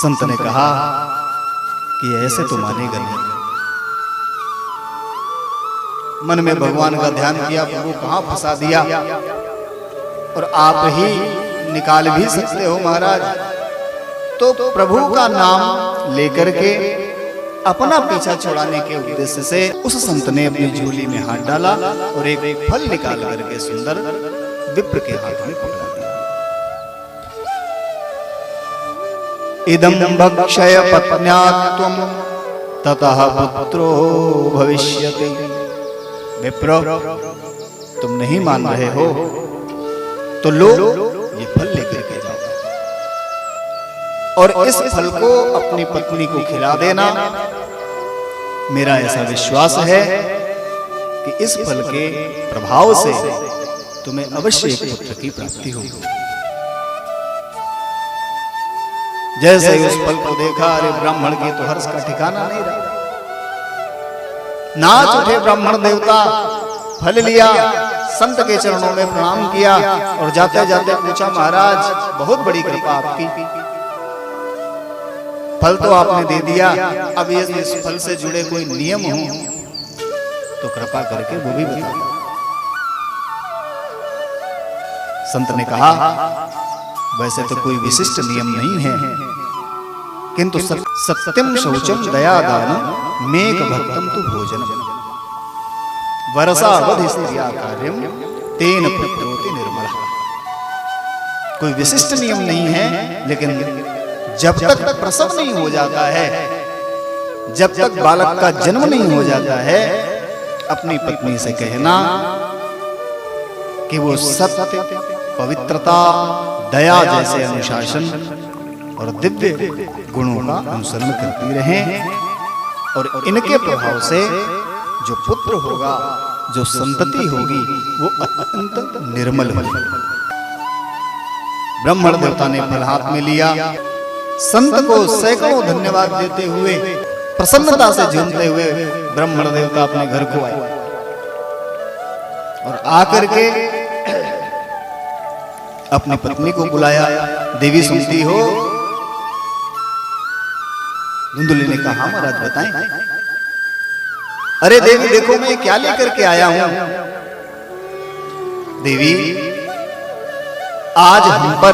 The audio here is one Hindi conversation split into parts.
संत ने कहा कि ऐसे तो मानेगा नहीं। मन में भगवान का ध्यान किया, प्रभु कहां फंसा दिया, और आप ही निकाल भी सकते हो महाराज। तो प्रभु का नाम लेकर के अपना पीछा छुड़ाने के उद्देश्य से उस संत ने अपनी झोली में हाथ डाला और एक फल निकाल करके सुंदर विप्र के हाथ में पकड़ा दिया। इदं भक्षय पत्न्यात्वं ततः पुत्रो भविष्यति। विप्र, तुम नहीं मान रहे हो तो लो ये फल लेकर के जाओ, और इस फल को अपनी पत्नी को खिला देना। मेरा ऐसा विश्वास है कि इस फल के प्रभाव से तुम्हें अवश्य एक पुत्र की प्राप्ति होगी। जैसे ही उस फल को देखा, अरे ब्राह्मण की तो हर्ष का ठिकाना नहीं रहा। नाच उठे ब्राह्मण देवता, फल लिया, संत के चरणों में प्रणाम किया और जाते जाते पूछा, महाराज बहुत बड़ी कृपा आपकी, फल तो आपने दे दिया, अब ये इस फल से जुड़े कोई नियम हो तो कृपा करके वो भी बताओ। संत ने कहा, वैसे तो कोई विशिष्ट नियम नहीं है, किंतु सत्यम शौचम दया दानम मेक भक्तम तु भोजनम वरसावधि स्त्रिया कार्यम तेन पुत्रोति निर्मलः। कोई विशिष्ट नियम नहीं है, लेकिन जब तक प्रसव नहीं हो जाता है, जब तक बालक का जन्म नहीं हो जाता है, अपनी पत्नी से कहना कि वो सत्य, पवित्रता, दया जैसे अनुशासन और दिव्य गुणों का अनुसरण करती रहें, और इनके प्रभाव से जो पुत्र होगा, जो संतति होगी, वो अत्यंत निर्मल होगी। ब्राह्मण देवता ने फल हाथ में लिया, संत को सैकड़ों धन्यवाद देते हुए, प्रसन्नता से झूमते हुए ब्राह्मण देवता अपने घर को आए और आकर के अपनी पत्नी को बुलाया। देवी सुनती हो? धुंधुली ने कहा, महाराज बताएं। अरे देवी देखो मैं क्या लेकर के आया हूं। देवी, आज हम पर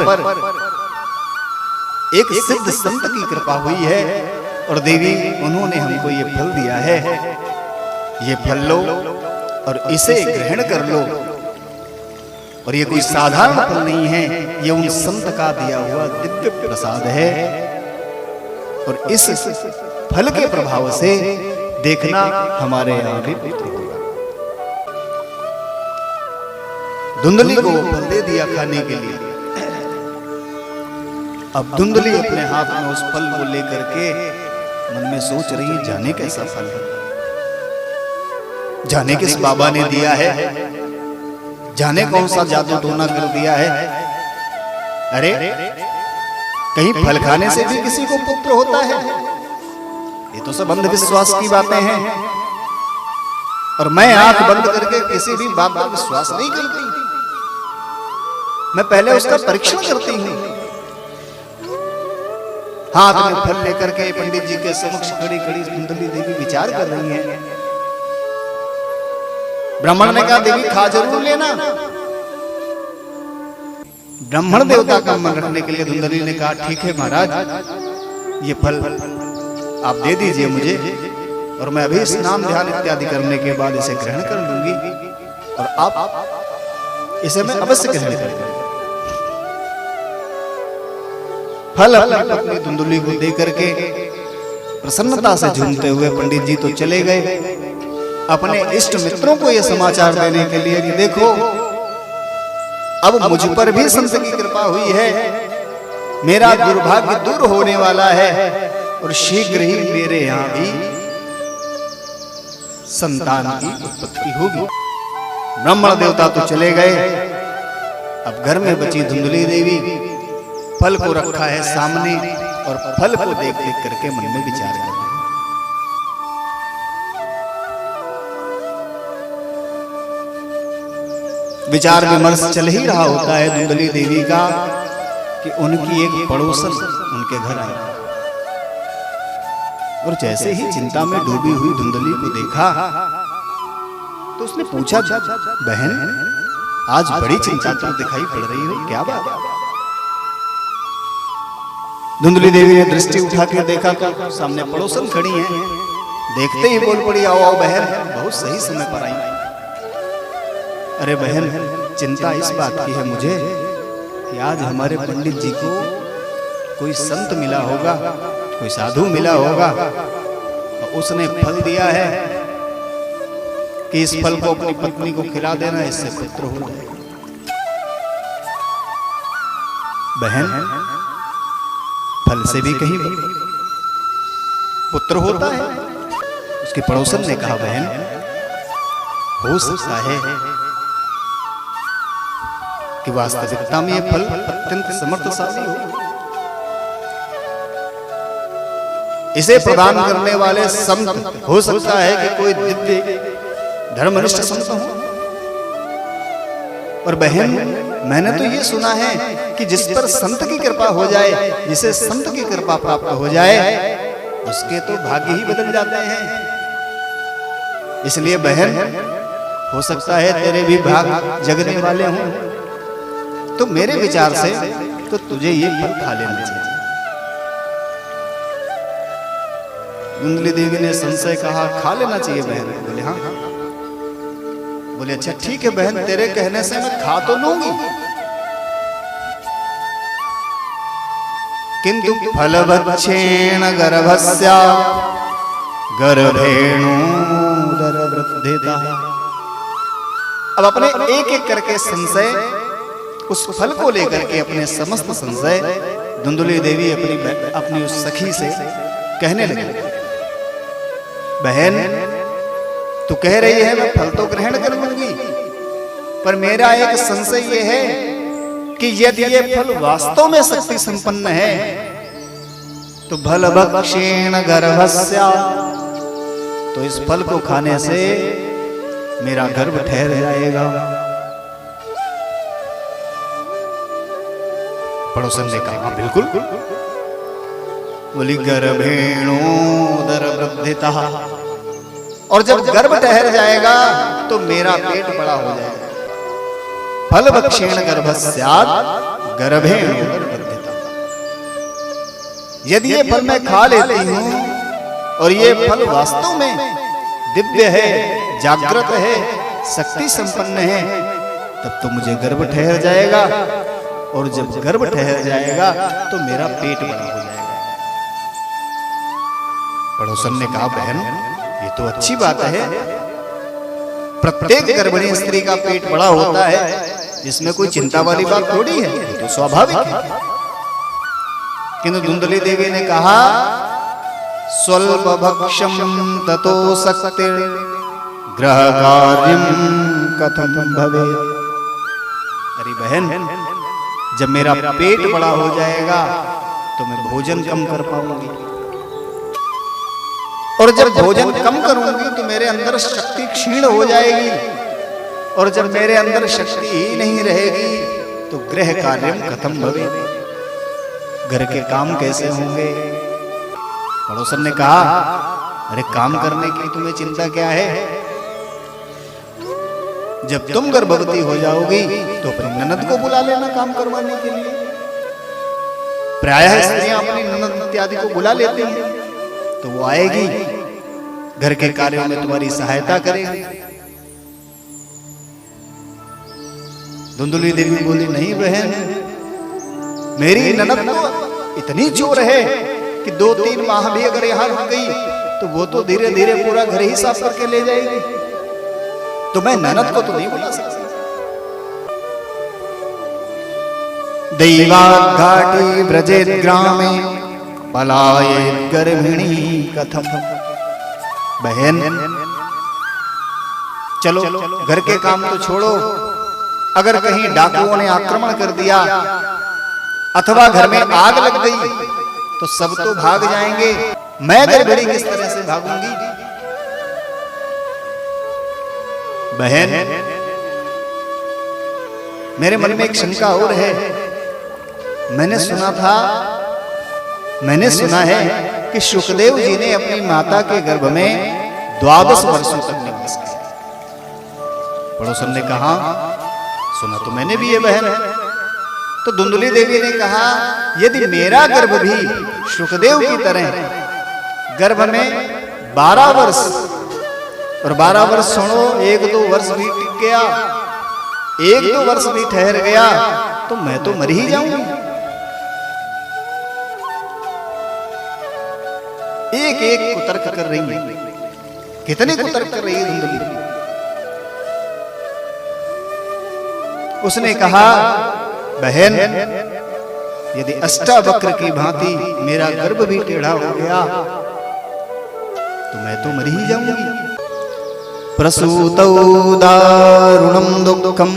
एक सिद्ध संत की कृपा हुई है, और देवी उन्होंने हमको ये फल दिया है, ये फल लो और इसे ग्रहण कर लो। और ये कोई साधारण फल नहीं है, ये उन संत का दिया हुआ दिव्य प्रसाद है, और इस फल के प्रभाव से देखना हमारे यहां भी पुत्र होगा। धुंधली को फल दे दिया खाने के लिए। अब धुंधली अपने हाथ में उस फल को लेकर के मन में सोच रही, जाने कैसा फल है, जाने किस बाबा ने दिया है, जाने कौन सा जादू टोना कर दिया है। अरे कहीं फल खाने से भी किसी को पुत्र होता है? ये तो सब अंधविश्वास की बातें हैं, और मैं आंख बंद करके किसी भी बात पर विश्वास नहीं करती। मैं पहले उसका परीक्षण करती हूँ। हाथ में फल लेकर के पंडित जी के समक्ष खड़ी खड़ी धुंधली देवी विचार कर रही हैं। ब्राह्मण ने कहा, देवी खा जरूर लेना। ब्राह्मण देवता का मन रखने के लिए धुंधली ने कहा, ठीक है महाराज, ये फल आप दे दीजिए मुझे, और मैं अभी स्नान ध्यान इत्यादि करने के बाद इसे ग्रहण कर लूंगी, और आप इसे मैं अवश्य ग्रहण करूंगा। फल अपनी धुंधली को दे करके प्रसन्नता से झूमते हुए पंडित जी तो चले गए अपने इष्ट मित्रों को यह समाचार देने के लिए कि देखो, अब मुझ पर भी संत की कृपा हुई है, मेरा दुर्भाग्य दूर होने वाला है, और शीघ्र ही मेरे यहां भी संतान की उत्पत्ति होगी। ब्राह्मण देवता तो चले गए। अब घर में बची धुंधली देवी फल को रखा है सामने, और फल को देख देख करके मन में विचार कर रही है। विचार विमर्श चल ही रहा होता है धुंधली देवी का कि उनकी एक पड़ोसन उनके घर आई। और जैसे ही चिंता में डूबी हुई धुंधली को देखा तो उसने पूछा, बहन आज बड़ी चिंता तो दिखाई पड़ रही हो, क्या बात है? धुंधली देवी ने दृष्टि उठा के देखा तो सामने पड़ोसन खड़ी हैं। देखते ही बोल पड़ी, आओ आओ बहन, बहुत सही समय पर आई। अरे बहन, चिंता इस बात की है मुझे कि आज हमारे पंडित जी को कोई संत मिला होगा, कोई साधु मिला होगा, और उसने फल दिया है कि इस फल को अपनी पत्नी को खिला देना, इससे पुत्र हो जाए। बहन, फल से भी कहीं पुत्र होता है? उसके पड़ोसन ने कहा, बहन हो सकता है कि वास्तविकता में यह फल अत्यंत समर्थशाली हो। इसे प्रदान करने वाले संत हो सकता है कि कोई दिव्य धर्मनिष्ठ संत हो। और बहन, मैंने तो ये सुना है कि जिस पर संत की कृपा हो जाए, जिसे संत की कृपा प्राप्त हो जाए, उसके तो भाग्य ही बदल जाते हैं। इसलिए बहन, हो सकता है तेरे भी भाग जगने वाले हों, तो मेरे विचार से तो तुझे ये फल खा लेना चाहिए। धुंधली देवी ने संशय कहा, खा लेना चाहिए बहन? बोले हाँ। बोले अच्छा ठीक है बहन, तेरे कहने से मैं खा तो लूंगी, किंतु फलभक्षेण गर्भस्या गर्भेणोदर वृद्धिता। अब अपने एक एक करके संशय, उस फल को लेकर के अपने समस्त संशय धुंधली देवी अपनी उस सखी से कहने लगी। बहन, तू कह रही है मैं फल तो ग्रहण कर लूंगी, पर मेरा एक संशय ये है कि यदि ये फल वास्तव में शक्ति संपन्न है तो फलभक्षेण गर्भस्या, तो इस फल को खाने से मेरा गर्भ ठहर जाएगा। पड़ोसन ने कहा बिल्कुल। बोली गर्भेणोदर वृद्धिता, और जब गर्भ ठहर जाएगा तो मेरा पेट बड़ा हो जाएगा। फलभक्षेण गर्भस्यात् गर्भेणोदर वृद्धिता। यदि ये फल मैं खा लेती हूं और ये फल वास्तव में दिव्य है, जागृत है, शक्ति संपन्न है, तब तो मुझे गर्भ ठहर जाएगा, और जब गर्भ ठहर जाएगा तो मेरा पेट बड़ा हो जाएगा। पड़ोसन ने कहा बहन, ये तो अच्छी बात है, प्रत्येक गर्भिणी स्त्री का पेट बड़ा होता है, इसमें कोई चिंता वाली बात थोड़ी है, ये तो स्वाभाविक है। किंतु धुंधली देवी ने कहा स्वल्प भक्षम ततो शक्ति ग्रह कार्यम कथम भवेत्। अरे बहन, जब मेरा पेट बड़ा हो जाएगा तो मैं भोजन कम कर पाऊंगी, और जब भोजन कम करूंगी तो मेरे अंदर शक्ति क्षीण हो जाएगी, और जब मेरे अंदर शक्ति ही नहीं रहेगी तो गृह कार्यम कथम भवेत्, घर के काम कैसे होंगे? पड़ोसन ने कहा अरे काम करने की तुम्हें चिंता क्या है? जब तुम गर्भवती हो जाओगी तो अपनी ननद को बुला लेना काम करवाने के लिए। प्रायः स्त्रियां अपनी ननद इत्यादि को बुला लेती हैं, तो वो आएगी, घर के कार्यों में तुम्हारी सहायता करेगी। धुंधली देवी बोली नहीं बहन, मेरी ननद तो इतनी चोर है कि 2-3 माह भी अगर यहाँ रुक गई तो वो तो धीरे धीरे पूरा घर ही साफ करके ले जाएगी, तो मैं ननद को तो नहीं बुला सकती। दैवाघाटी व्रजेत ग्रामे पलायेत गर्भिणी कथम। बहन चलो घर के काम तो छोड़ो, अगर कहीं डाकुओं ने आक्रमण कर दिया अथवा घर में आग लग गई तो सब तो भाग जाएंगे, मैं गर्भिणी किस तरह से भागूंगी? बहन मेरे मन में एक शंका और है। मैंने सुना है कि सुखदेव जी ने अपनी माता के गर्भ में 12 वर्षों तक निवास किया। पड़ोसन ने कहा, सुना तो मैंने भी ये बहन। तो धुंधली देवी ने कहा, यदि मेरा गर्भ भी सुखदेव की तरह गर्भ में 12 वर्ष, और 12 वर्ष सुनो, 1-2 वर्ष भी टिक गया, 1-2 वर्ष भी ठहर गया, तो मैं तो मर ही जाऊंगी। एक एक कुतर्क कर रही है। कितने कुतर्क कर रही है धुंधली। उसने कहा, बहन, यदि अष्टावक्र की भांति मेरा गर्भ भी टेढ़ा हो गया तो मैं तो मर ही जाऊंगी। प्रसूतौ दारुणं दुःखं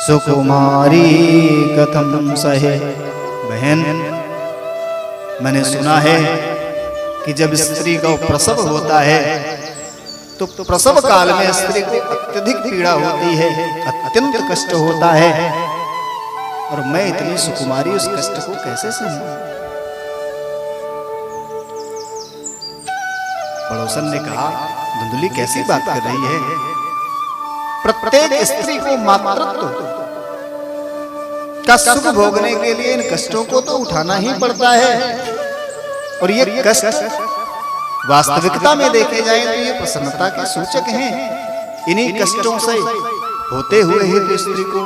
सुकुमारी कथं सहे। बहन, मैंने सुना है कि जब स्त्री का प्रसव होता है तो प्रसव काल में स्त्री को अत्यधिक पीड़ा होती है, अत्यंत कष्ट होता है, और मैं इतनी सुकुमारी उस कष्ट को कैसे सहूं। पड़ोसन ने कहा, धुंधली कैसी बात कर रही है। प्रत्येक स्त्री को मातृत्व का सुख भोगने के लिए इन कष्टों को तो उठाना ही पड़ता है, और ये कष्ट वास्तविकता में देखे जाएं तो ये प्रसन्नता के सूचक हैं। इन्हीं कष्टों से होते हुए ही तो स्त्री को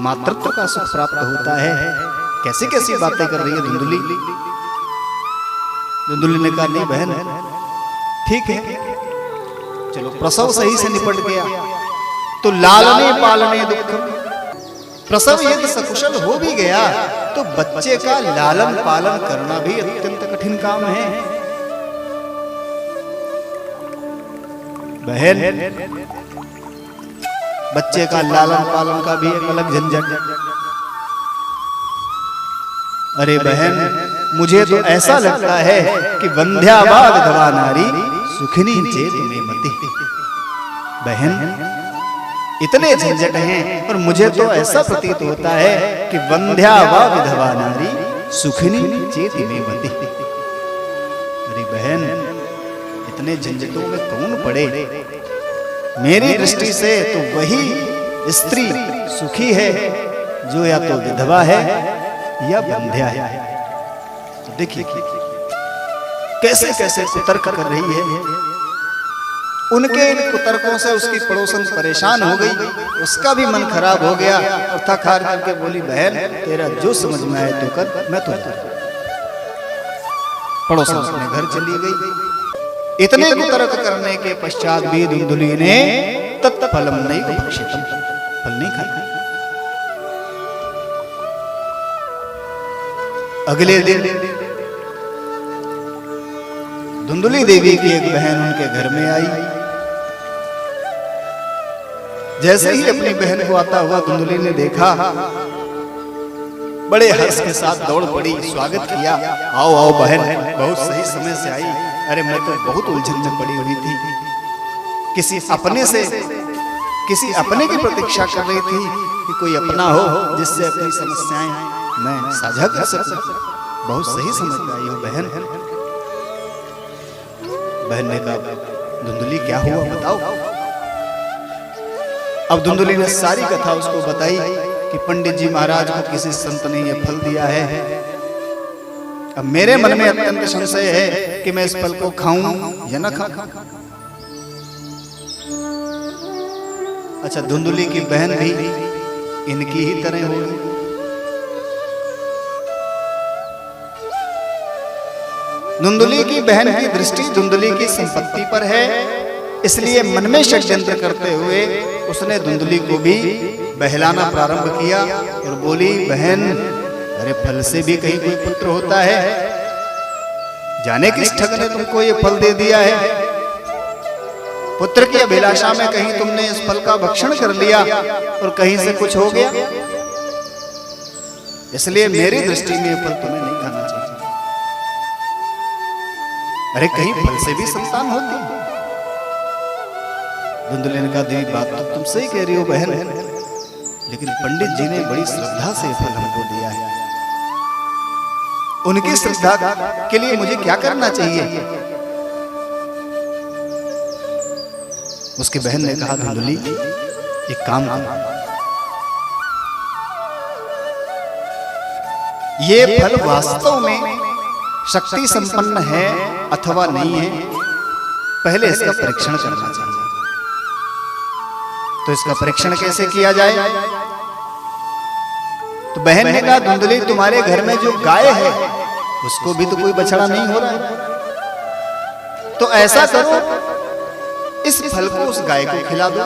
मातृत्व का सुख प्राप्त होता है। कैसी कैसी बातें कर रही है धुंधली। धुंधली ने कहा, नहीं बहन, ठीक है, चलो प्रसव सही से निपट गया तो लालने पालने दुख। प्रसव यदि सकुशल हो भी गया तो बच्चे का लालन पालन करना भी अत्यंत कठिन काम है। बहन, बच्चे का लालन पालन का भी एक अलग झंझट। अरे बहन, मुझे तो ऐसा लगता है कि वंध्यावा विधवा नारी सुखिनी चेत में मति। बहन, इतने झंझट हैं, और मुझे तो ऐसा प्रतीत होता है कि वंध्यावा विधवा नारी सुखिनी चेत में मति। अरे बहन, इतने झंझटों में कौन पड़े। मेरी दृष्टि से तो वही स्त्री सुखी है जो या तो विधवा है या बंध्या है। तो देखिए कैसे कैसे कुतर्क कर रही है। उनके इन कुतर्कों से उसकी पड़ोसन परेशान हो गई, उसका भी मन खराब हो गया, और थक हार करके बोली, बहन, तेरा जो समझ में आए तो कर, मैं तो पड़ोसन अपने घर चली गई। इतने कुतर्क करने के पश्चात भी धुंधली ने तत्फलम नहीं भक्षितम, फल नहीं खाया। अगले दिन धुंधली देवी की एक बहन उनके घर में आई। जैसे ही अपनी बहन को आता हुआ धुंधली ने देखा, बड़े हर्ष के साथ दौड़ पड़ी, स्वागत किया। आओ आओ बहन, बहुत सही समय से आई। अरे मैं तो बहुत उलझन में पड़ी हुई थी, किसी अपने की प्रतीक्षा कर रही थी कि कोई अपना हो जिससे अपनी समस्याएं मैं साझा कर सकूं। बहुत सही समझ में आई हो बहन। बहन ने कहा, धुंधली क्या हुआ बताओ। अब धुंधली ने सारी कथा उसको बताई कि पंडित जी महाराज को किसी संत ने यह फल दिया है। अब मेरे मन में अत्यंत संशय है कि मैं इस फल को खाऊं या न खाऊं। अच्छा, धुंधली की बहन भी इनकी ही तरह होगी। धुंधली की बहन की दृष्टि धुंधली की संपत्ति पर है, इसलिए मन में षड्यंत्र करते हुए उसने धुंधली को भी बहलाना प्रारंभ किया और बोली, बहन, अरे फल से भी कहीं कोई पुत्र होता है। जाने किस ठग ने तुमको ये फल दे दिया है। पुत्र की अभिलाषा में कहीं तुमने इस फल का भक्षण कर लिया और कहीं से कुछ हो गया। इसलिए मेरी दृष्टि में ये फल तुम्हें नहीं खाना चाहिए। अरे कहीं फल से भी संतान होती है। धुंधली ने कहा, देवी बात तो तुम सही कह रही हो बहन, लेकिन पंडित जी ने बड़ी श्रद्धा से फल हमको दिया है। उनकी श्रद्धा के लिए मुझे क्या करना चाहिए? उसकी बहन ने कहा, धुंधली एक काम कर, ये फल वास्तव में शक्ति संपन्न है अथवा नहीं है, पहले इसका परीक्षण करना चाहिए। तो इसका परीक्षण कैसे किया जाए? तो बहन ने कहा, धुंधली तुम्हारे घर में जो गाय है उसको भी तो कोई बछड़ा नहीं हो रहा है, तो ऐसा करो इस फल को उस गाय को खिला दो।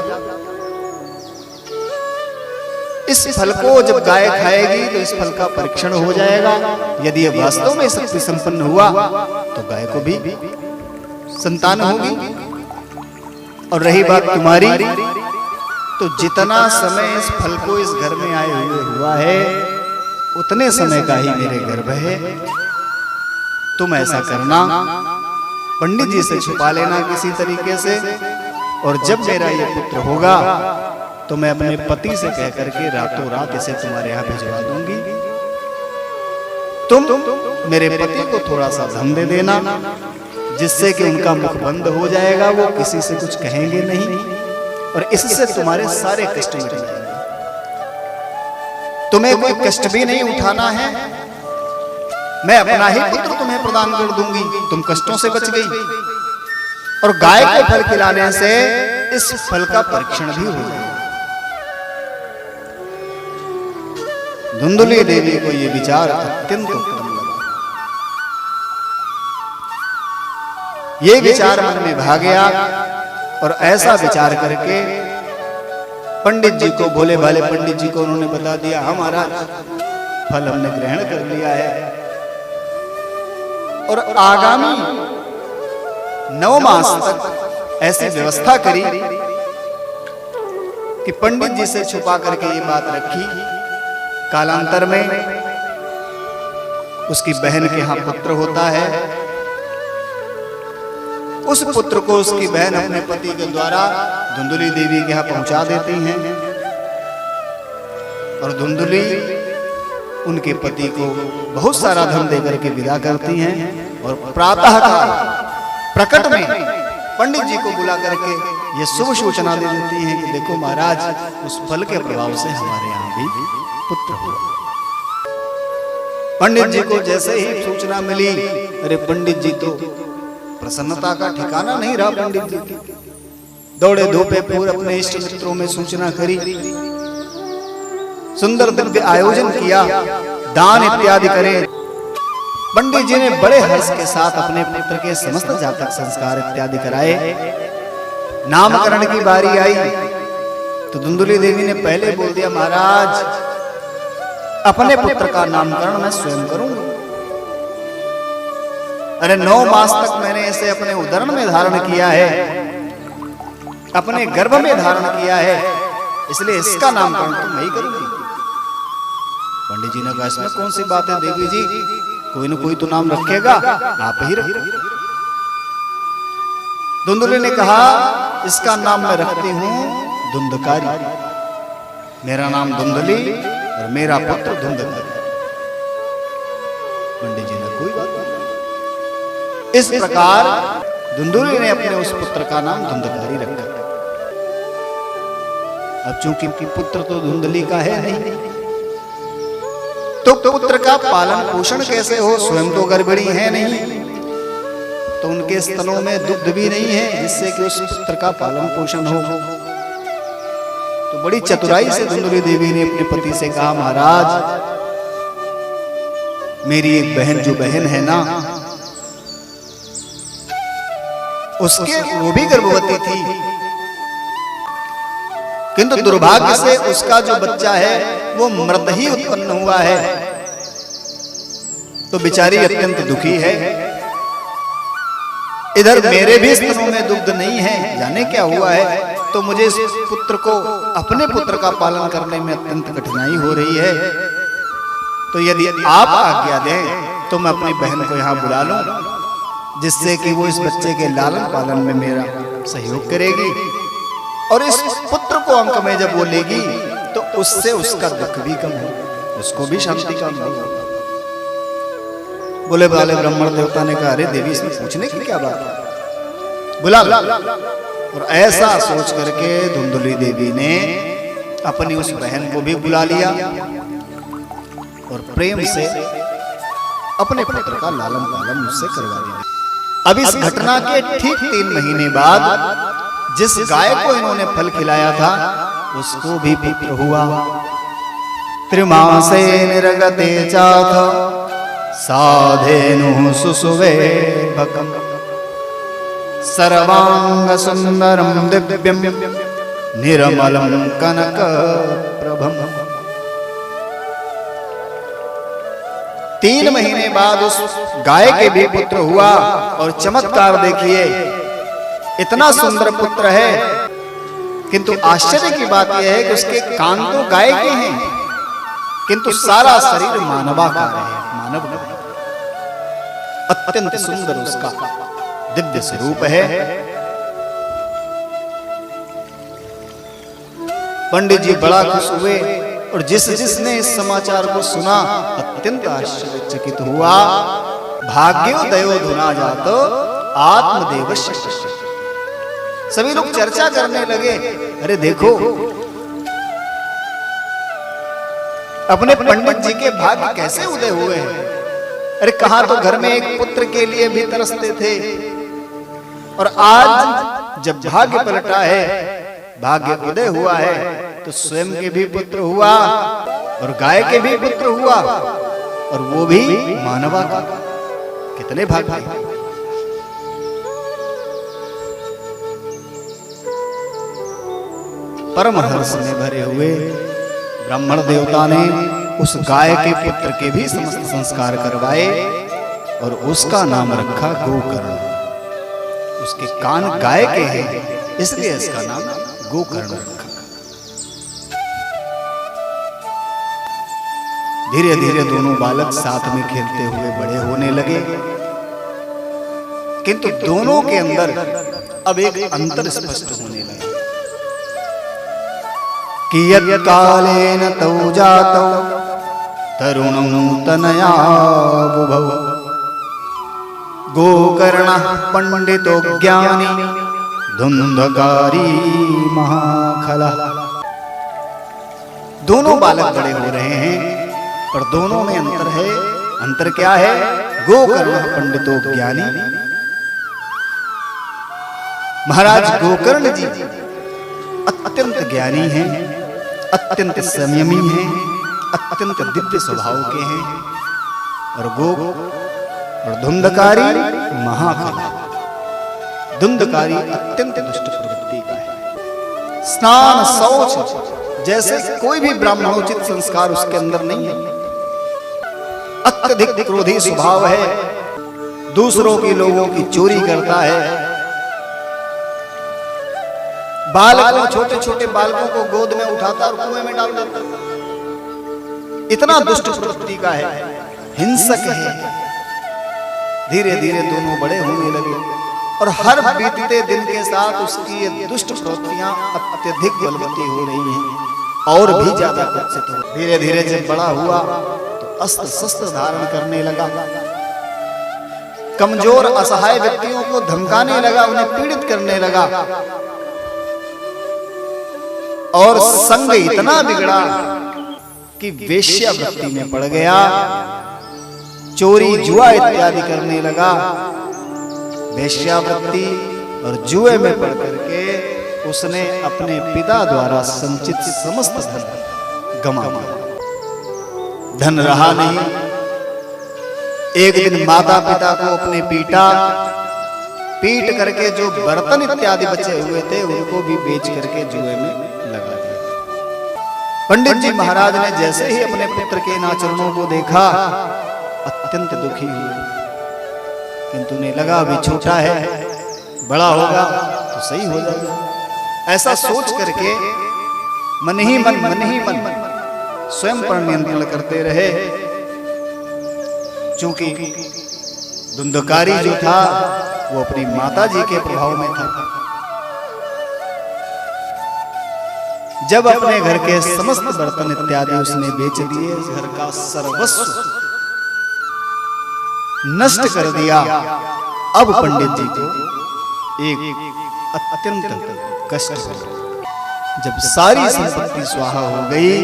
इस फल को जब गाय खाएगी तो इस फल का परीक्षण हो जाएगा, यदि यह वास्तव में शक्ति संपन्न हुआ तो गाय को भी संतान होगी। और रही बात तुम्हारी, तो जितना समय इस फल को इस घर में आए हुए हुआ है उतने समय का ही मेरे गर्भ है। तुम ऐसा करना, पंडित जी से छुपा लेना किसी तरीके से, और जब मेरा ये पुत्र होगा तो मैं अपने पति से कह करके रातों रात इसे तुम्हारे यहां भिजवा दूंगी। तुम मेरे पति को थोड़ा सा धन दे देना, जिससे कि उनका मुख बंद हो जाएगा, वो किसी से कुछ कहेंगे नहीं, और इससे तुम्हारे सारे कष्ट मिट जाएंगे। तुम्हें कोई कष्ट भी नहीं उठाना है, मैं अपना ही पुत्र तुम्हें प्रदान कर दूंगी, तुम कष्टों से बच गई। और गाय को फल खिलाने से इस फल का परीक्षण भी हो जाएगा। धुंधली देवी को यह विचार अत्यंत उत्तम लगा। ये विचार मन में भा गया, और ऐसा विचार करके पंडित जी को, भोले भाले पंडित जी को उन्होंने बता दिया, हाँ महाराज फल हमने ग्रहण कर लिया है, और आगामी 9 मास तक ऐसी व्यवस्था करी कि पंडित जी से छुपा करके ये बात रखी। कालांतर में उसकी बहन के यहां पुत्र होता है, उस पुत्र को उसकी बहन अपने पति के द्वारा धुंधली देवी के यहां पहुंचा देती हैं, और धुंधली उनके पति को बहुत सारा धन देकर के विदा करती हैं। और प्रातः काल प्रकट में पंडित जी को बुला करके ये शुभ सूचना दे देती हैं कि देखो महाराज, उस फल के प्रभाव से हमारे यहाँ भी पुत्र हुआ। पंडित जी को जैसे ही सूचना मिली, अरे पंडित जी तो प्रसन्नता का ठिकाना नहीं रहा। पंडित जी दौड़े धूपे पूरे अपने इष्ट मित्रों में सूचना करी, सुंदर दिव्य आयोजन किया, दान इत्यादि करे। पंडित जी ने बड़े हर्ष के साथ अपने पुत्र के समस्त जातक संस्कार इत्यादि कराए। नामकरण की बारी आई तो धुंधली देवी ने पहले बोल दिया, महाराज अपने पुत्र का नामकरण मैं स्वयं करूंगा। अरे 9 मास तक मैंने इसे अपने उदरण में धारण किया है, अपने गर्भ में धारण किया है, इसलिए इसका नामकरण तो मैं ही करूंगी। पंडित जी ने कहा, इसमें कौन सी बात है देवी जी, कोई न कोई तो नाम रखेगा, आप ही रखिए। धुंधली ने कहा, इसका नाम मैं रखती हूं धुंधकारी। मेरा नाम धुंधली और मेरा पुत्र धुंधकारी। पंडित जी ने कोई बात नहीं। इस प्रकार धुंधली ने अपने उस पुत्र का नाम धुंधकारी रखा। अब चूंकि पुत्र तो धुंधली का है नहीं, तो पुत्र का पालन पोषण कैसे हो, स्वयं तो गर्भिणी है नहीं, तो उनके स्तनों में दुग्ध भी नहीं है जिससे कि उस पुत्र का पालन पोषण हो। तो बड़ी चतुराई से धुंधली देवी ने अपने पति से कहा, महाराज मेरी एक बहन जो बहन है ना, उसके वो भी गर्भवती थी, किंतु दुर्भाग्य से उसका जो बच्चा है वो मृत ही उत्पन्न हुआ है, तो बेचारी अत्यंत दुखी है। इधर मेरे भी स्तनों में दुग्ध नहीं है, जाने क्या हुआ है, तो मुझे इस पुत्र को, अपने पुत्र का पालन करने में अत्यंत कठिनाई हो रही है। तो यदि आप आज्ञा दें तो मैं अपनी बहन को यहाँ बुला लूं, जिससे कि वो इस बच्चे के लालन पालन में मेरा सहयोग करेगी, और इस पुत्र को अंक में जब वो लेगी तो उससे उसका दुख भी कम हो, उसको भी शांति का अनुभव हो। बोले वाले ब्राह्मण देवता ने कहा, अरे देवी इसमें पूछने की क्या बात है, बुला ला। और ऐसा सोच करके धुंधुली देवी ने अपनी उस बहन को भी बुला लिया और प्रेम से अपने पुत्र का लालन पालन उससे करवा दिया। अब इस घटना के ठीक 3 महीने बाद जिस गाय को इन्होंने फल खिलाया था उसको भी पुत्र हुआ। त्रिमासे निरगते चाथ साधेनु सुसुवे भकम सर्वांग सुंदरम दिव्यम निर्मलम कनक प्रभम। 3 महीने बाद उस गाय के भी पुत्र हुआ। और चमत्कार देखिए, इतना सुंदर पुत्र है, किंतु आश्चर्य की बात यह है कि उसके कान तो गाय के हैं, किंतु सारा शरीर मानवाकार है, मानव नहीं। अत्यंत सुंदर उसका दिव्य स्वरूप है। पंडित जी बड़ा खुश हुए और जिसने इस समाचार को सुना अत्यंत आश्चर्यचकित हुआ। भाग्योदयो धुना जातो आत्मदेवस्य। सभी लोग चर्चा करने लगे, अरे देखो अपने पंडित जी के भाग्य कैसे उदय हुए हैं। अरे कहा तो घर में एक पुत्र के लिए भी तरसते थे, और आज जब भाग्य पलटा है, भाग्य उदय हुआ है, तो स्वयं के भी पुत्र हुआ और गाय के भी पुत्र हुआ, और वो भी मानवा का। कितने भाग्य। परम हर्ष में भरे हुए ब्राह्मण देवता ने उस गाय के पुत्र के भी समस्त संस्कार करवाए और उसका नाम रखा गोकर्ण। उसके कान गाय के हैं, इसलिए इसका नाम गोकर्ण रखा। धीरे धीरे दोनों बालक साथ में खेलते हुए बड़े होने लगे, किंतु दोनों के अंदर अब एक अंतर स्पष्ट होने लगा। कियत् कालेन तौ जातौ तरुणौ तनया बुभौ गोकर्णः पंडितो ज्ञानी धुंधकारी महाखलः। दोनों बालक बड़े हो रहे हैं, पर दोनों में अंतर है। अंतर क्या है? गोकर्ण पंडितो ज्ञानी। महाराज गोकर्ण जी अत्यंत ज्ञानी हैं, अत्यंत संयमी हैं, अत्यंत दिव्य स्वभाव के हैं, और धुंधकारी महाखल। धुंधकारी अत्यंत दुष्ट प्रवृत्ति का है। स्नान शौच जैसे कोई भी ब्राह्मणोचित संस्कार उसके अंदर नहीं है। अत्यधिक क्रोधी स्वभाव है, दूसरों के लोगों की चोरी करता है। बालकों, छोटे छोटे बालकों को गोद में उठाता और कुएं में डाल देता। इतना दुष्ट प्रवृत्ति का है, हिंसक है। धीरे धीरे दोनों बड़े होने लगे, और हर बीतते दिन के साथ उसकी ये दुष्ट प्रवृत्तियां अत्यधिक बलवती हो रही हैं और भी ज्यादा कुत्सित हो। धीरे धीरे जब बड़ा हुआ तो अस्त्र शस्त्र धारण करने लगा, कमजोर असहाय व्यक्तियों को धमकाने लगा, उन्हें पीड़ित करने लगा, और संग इतना बिगड़ा कि वेश्यावृत्ति में पड़ गया। चोरी जुआ इत्यादि करने लगा। वेश्यावृत्ति और जुए में पड़ करके उसने अपने पिता द्वारा संचित समस्त धन गंवा दिया। धन रहा नहीं। एक दिन माता पिता को अपने पीट करके जो बर्तन इत्यादि बचे हुए थे उनको भी बेच करके जुए में लगा दिया। पंडित जी महाराज ने जैसे ही अपने पुत्र के इन आचरणों को देखा अत्यंत दुखी हुए, किंतु उन्हें लगा अभी छोटा है, बड़ा होगा तो सही हो जाएगा। ऐसा सोच करके मन ही मन स्वयं पर नियंत्रण करते रहे। चूंकि धुंधकारी जो था वो अपनी माता जी के प्रभाव में था। जब अपने घर के समस्त बर्तन इत्यादि उसने बेच दिए, घर का सर्वस्व नष्ट कर दिया। अब पंडित जी को एक अत्यंत कष्ट हुआ। जब सारी संपत्ति स्वाहा हो गई,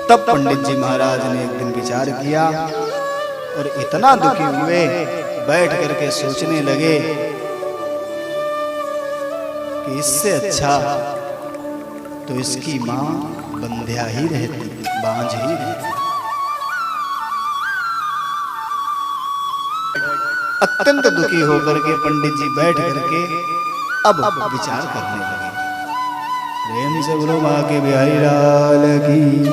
तब पंडित जी महाराज ने एक दिन विचार किया और इतना दुखी हुए, बैठ करके सोचने लगे कि इससे अच्छा तो इसकी मां बंध्या ही रहती, बांझ ही रहती। अत्यंत दुखी होकर के पंडित जी बैठ करके अब विचार करने लगे। प्रेम से बोलो मां के बिहारी लाल की।